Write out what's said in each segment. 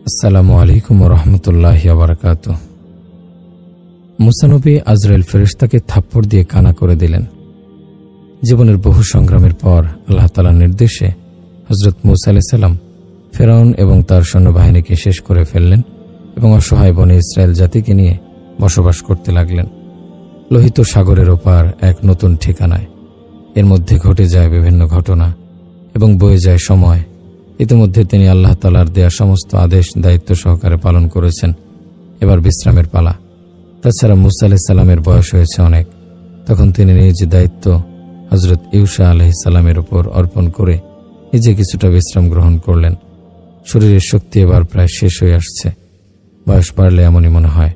আসসালামু আলাইকুম ওয়া রাহমাতুল্লাহি ওয়া বারাকাতুহু। মুসা নবী আজরাইল ফেরেশতাকে থাপ্পড় দিয়ে কানা করে দিলেন। জীবনের বহু সংগ্রামের পর আল্লাহ তাআলার নির্দেশে হযরত মুসা আলাইহিস সালাম ফেরাউন এবং তার সৈন্যবাহিনীকে শেষ করে ফেললেন এবং অসহায় বনে ইসরায়েল জাতিকে নিয়ে বসবাস করতে লাগলেন লোহিত সাগরের ওপার এক নতুন ঠিকানায়। এর মধ্যে ঘটে যায় বিভিন্ন ঘটনা এবং বয়ে যায় সময়। ইতিমধ্যে তিনি আল্লাহ তাআলার দেয়া সমস্ত আদেশ দায়িত্ব সহকারে পালন করেছেন। এবার বিশ্রামের পালা। তাছাড়া মুসা আলাইহিস সালামের বয়স হয়েছে অনেক। তখন তিনি নিজ দায়িত্ব হযরত ইউসা আলাইহিস সালামের উপর অর্পণ করে নিজে কিছুটা বিশ্রাম গ্রহণ করলেন। শরীরের শক্তি এবার প্রায় শেষ হয়ে আসছে। বয়স বাড়লে এমনই মনে হয়।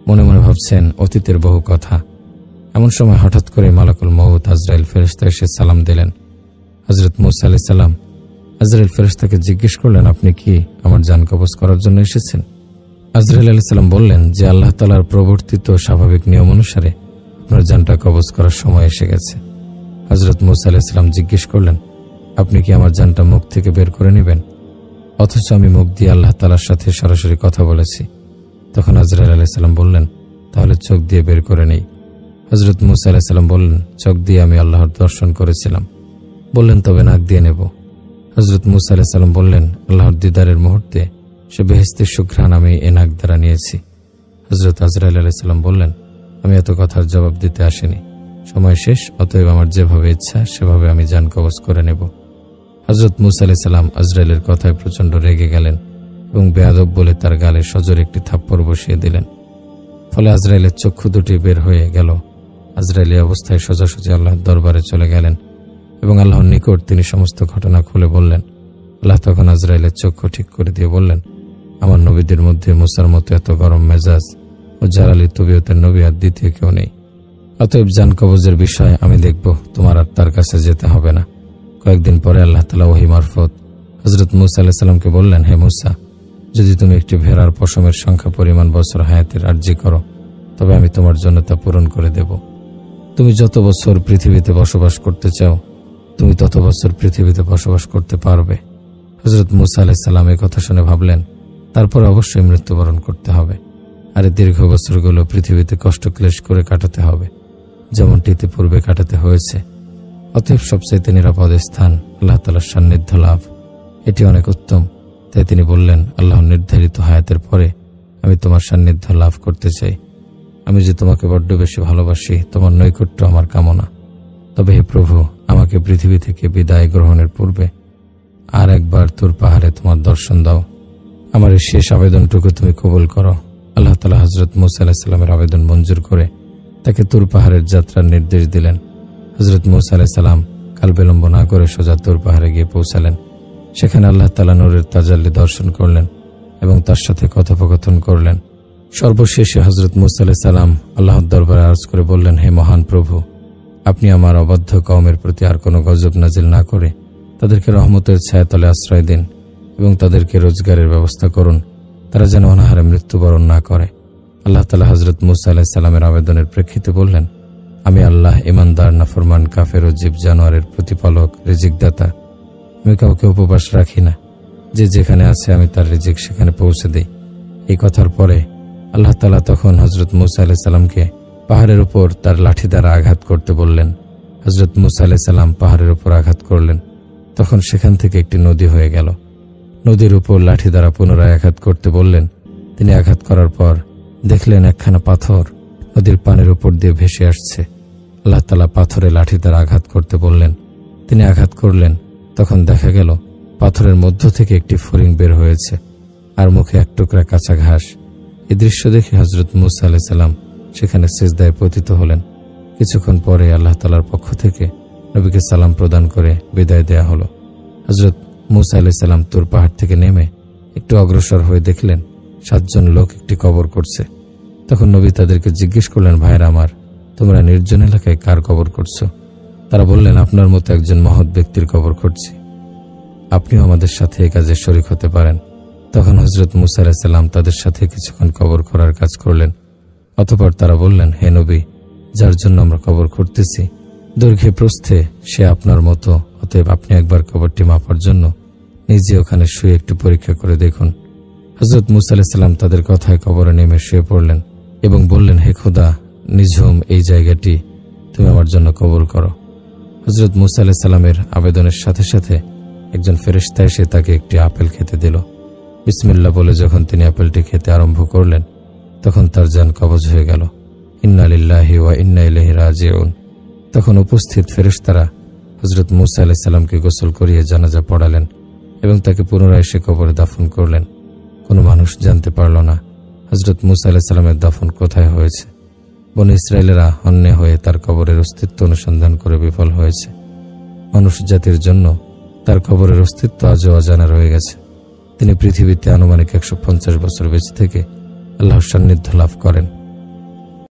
মনে মনে ভাবছেন অতীতের বহু কথা। এমন সময় হঠাৎ করে মালাকুল মউত আজরাইল ফেরেশতা এসে সালাম দিলেন। হযরত মুসা আলাইহিস সালাম আজরাইল ফেরেশতাকে জিজ্ঞেস করলেন, আপনি কি আমার জান কবজ করার জন্য এসেছেন? আজরাইল আলাইহিস সালাম বললেন যে আল্লাহ তাআলার প্রবর্তিত স্বাভাবিক নিয়ম অনুসারে আপনার জানটা কবজ করার সময় এসে গেছে। হযরত মুসা আলাইহিস সালাম জিজ্ঞেস করলেন, আপনি কি আমার জানটা মুখ থেকে বের করে নেবেন? অথচ আমি মুখ দিয়ে আল্লাহ তাআলার সাথে সরাসরি কথা বলেছি। তখন আজরাইল আলাইহিস সালাম বললেন, তাহলে চোখ দিয়ে বের করে নেই। হযরত মুসা আলাইহিস সালাম বললেন, চোখ দিয়ে আমি আল্লাহর দর্শন করেছিলাম। বললেন, তবে নাক দিয়ে নেব। হযরত মুসা আলাইহিস সালাম বললেন, আল্লাহর দিদারের মুহূর্তে সে বেহেশতের সুঘ্রাণ আমি এ নাক দ্বারা নিয়েছি। হযরত আজরাইল আলাইহিস সালাম বললেন, আমি এত কথার জবাব দিতে আসিনি। সময় শেষ, অতএব আমার যেভাবে ইচ্ছা সেভাবে আমি জান কবজ করে নেব। হযরত মুসা আলাইহিস সালাম আজরাইলের কথায় প্রচণ্ড রেগে গেলেন এবং বেয়াদব বলে তার গালে সজোরে একটি থাপ্পড় বসিয়ে দিলেন। ফলে আজরাইলের চক্ষু দুটি বের হয়ে গেল। আজরাইল এই অবস্থায় সোজাসুজি আল্লাহর দরবারে চলে গেলেন এবং আল্লাহর নিকট তিনি সমস্ত ঘটনা খুলে বললেন। আল্লাহ তখন আজরাইলের চক্ষু ঠিক করে দিয়ে বললেন, আমার নবীদের মধ্যে মুসার মতো এত গরম মেজাজ ও জালালি তবিয়তের নবী আর দ্বিতীয় কেউ নেই। অতএব জান কবজের বিষয় আমি দেখব, তোমার আর তার কাছে যেতে হবে না। কয়েকদিন পরে আল্লাহ তাআলা ওহী মারফত হযরত মুসা আলাইহিস সালামকে বললেন, হে মুসা, যদি তুমি একটি ভেড়ার পশমের সংখ্যা পরিমাণ বছর হায়াতের আরজি করো, তবে আমি তোমার জন্য তা পূরণ করে দেব। তুমি যত বছর পৃথিবীতে বসবাস করতে চাও, তুমি তত বছর পৃথিবীতে বসবাস করতে পারবে। হযরত মুসা আলাইহিস সালাম এই কথা শুনে ভাবলেন, তারপর অবশ্যই মৃত্যুবরণ করতে হবে। আর এই দীর্ঘ বছরগুলো পৃথিবীতে কষ্ট ক্লেশ করে কাটাতে হবে, যেমনটি ইতিপূর্বে কাটাতে হয়েছে। অতএব সবচাইতে নিরাপদ স্থান আল্লাহ তাআলার সান্নিধ্য লাভ, এটি অনেক উত্তম। তাই তিনি বললেন, আল্লাহর নির্ধারিত হায়াতের পরে আমি তোমার সান্নিধ্য লাভ করতে চাই। আমি যে তোমাকে বড্ড বেশি ভালোবাসি, তোমার নৈকট্য আমার কামনা। তবে হে প্রভু, আমাকে পৃথিবী থেকে বিদায় গ্রহণের পূর্বে আর একবার তুর পাহাড়ে তোমার দর্শন দাও। আমার এই শেষ আবেদনটুকু তুমি কবুল করো। আল্লাহ তাআলা হযরত মুসা আলাইহিস সালামের আবেদন মঞ্জুর করে তাকে তুর পাহাড়ের যাত্রার নির্দেশ দিলেন। হযরত মুসা আলাইহিস সালাম কাল বিলম্ব না করে সোজা তুর পাহাড়ে গিয়ে পৌঁছালেন। সেখানে আল্লাহ তাআলা নূরের তাজাল্লি দর্শন করলেন এবং তার সাথে কথোপকথন করলেন। সর্বশেষে হযরত মুসা আলাইহিস সালাম আল্লাহর দরবারে আরজ করে বললেন, হে মহান প্রভু, আপনি আমার অবাধ্য কওমের প্রতি আর কোনো গজব নাজিল না করে তাদেরকে রহমতের ছায়াতলে আশ্রয় দিন এবং তাদেরকে রোজগারের ব্যবস্থা করুন, তারা যেন অনাহারে মৃত্যুবরণ না করে। আল্লাহ তাআলা হযরত মুসা আলাইহিস সালামের আবেদনের প্রেক্ষিতে বললেন, আমি আল্লাহ ইমানদার, নাফরমান, কাফের ও জীব জানোয়ারের প্রতিপালক, রিজিকদাতা। আমি কাউকে উপবাস রাখি না। যে যেখানে আছে আমি তার রিজিক সেখানে পৌঁছে দিই। এই কথার পরে আল্লাহ তাআলা তখন হযরত মুসা আলাইহিস সালামকে পাহাড়ের উপর তার লাঠি দ্বারা আঘাত করতে বললেন। হযরত মুসা আলাইহিস সালাম পাহাড়ের উপর আঘাত করলেন। তখন সেখান থেকে একটি নদী হয়ে গেল। নদীর উপর লাঠি দ্বারা পুনরায় আঘাত করতে বললেন। তিনি আঘাত করার পর দেখলেন একখানা পাথর নদীর পানির উপর দিয়ে ভেসে আসছে। আল্লাহ তাআলা পাথরে লাঠি দ্বারা আঘাত করতে বললেন। তিনি আঘাত করলেন। তখন দেখা গেল পাথরের মধ্য থেকে একটি ফড়িং বের হয়েছে আর মুখে এক টুকরা কাঁচা ঘাস। এই দৃশ্য দেখে হযরত মুসা আলাইহিস সালাম সেখানে সিজদায় পতিত হলেন। কিছুক্ষণ পরে আল্লাহ তাআলার পক্ষ থেকে নবীকে সালাম প্রদান করে বিদায় দেয়া হলো। হযরত মুসা আলাইহিস সালাম তুর পাহাড় থেকে নেমে একটু অগ্রসর হয়ে দেখলেন 7 জন লোক একটি কবর করছে। তখন নবী তাদেরকে জিজ্ঞেস করলেন, ভাইরা আমার, তোমরা নির্জন এলাকায় কার কবর করছো? তারা বললেন, আপনার মতো একজন মহৎ ব্যক্তির কবর করছি। আপনিও আমাদের সাথে এই কাজে শরীক হতে পারেন। তখন হযরত মুসা আলাইহিস সালাম তাদের সাথে কিছুক্ষণ কবর করার কাজ করলেন। অতঃপর তারা বললেন, হে নবী, যার জন্য আমরা কবর করতেছি দৈর্ঘ্যে প্রস্থে সে আপনার মতো, অতএব আপনি একবার কবরটি মাপার জন্য নিজে ওখানে শুয়ে একটু পরীক্ষা করে দেখুন। হযরত মূসা আলাইহিস সালাম তাদের কথায় কবরে নেমে শুয়ে পড়লেন এবং বললেন, হে খোদা, নিঝুম এই জায়গাটি তুমি আমার জন্য কবুল করো। হযরত মূসা আলাইহিস সালামের আবেদনের সাথে সাথে একজন ফেরেশতা এসে তাকে একটি আপেল খেতে দিল। বিসমিল্লাহ বলে যখন তিনি আপেলটি খেতে আরম্ভ করলেন, তখন তার জান কবজ হয়ে গেল। ইন্না লিল্লাহি ওয়া ইন্না ইলাইহি রাজিউন। তখন উপস্থিত ফেরেশতারা হযরত মূসা আলাইহিস সালামকে গোসল করিয়ে জানাজা পড়ালেন এবং তাকে পুনরায় সে কবরে দাফন করলেন। কোনো মানুষ জানতে পারল না হযরত মূসা আলাইহিস সালামের দাফন কোথায় হয়েছে। বনী ইসরায়েলেরা হন্যে হয়ে তার কবরের অস্তিত্ব অনুসন্ধান করে বিফল হয়েছে। মানুষ জাতির জন্য তার কবরের অস্তিত্ব আজও অজানা রয়ে গেছে। তিনি পৃথিবীতে আনুমানিক 150 বছর বেঁচে থেকে আল্লাহর সান্নিধ্য লাভ করেন।